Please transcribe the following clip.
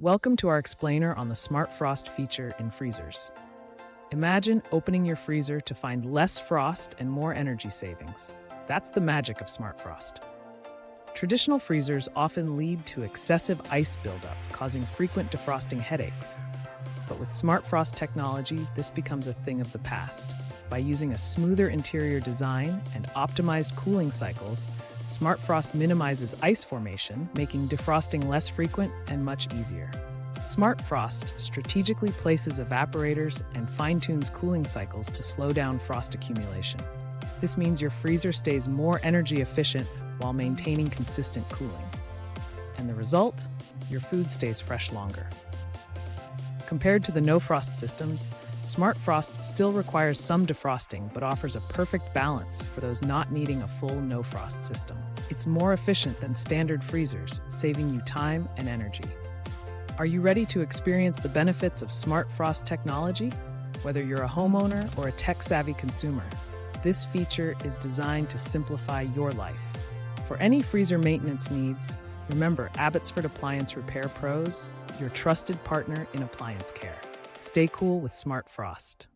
Welcome to our explainer on the Smart Frost feature in freezers. Imagine opening your freezer to find less frost and more energy savings. That's the magic of Smart Frost. Traditional freezers often lead to excessive ice buildup, causing frequent defrosting headaches. But with Smart Frost technology, this becomes a thing of the past. By using a smoother interior design and optimized cooling cycles, Smart Frost minimizes ice formation, making defrosting less frequent and much easier. Smart Frost strategically places evaporators and fine-tunes cooling cycles to slow down frost accumulation. This means your freezer stays more energy efficient while maintaining consistent cooling. And the result? Your food stays fresh longer. Compared to the no-frost systems, Smart Frost still requires some defrosting but offers a perfect balance for those not needing a full no-frost system. It's more efficient than standard freezers, saving you time and energy. Are you ready to experience the benefits of Smart Frost technology? Whether you're a homeowner or a tech-savvy consumer, this feature is designed to simplify your life. For any freezer maintenance needs, remember Abbotsford Appliance Repair Pros, your trusted partner in appliance care. Stay cool with Smart Frost.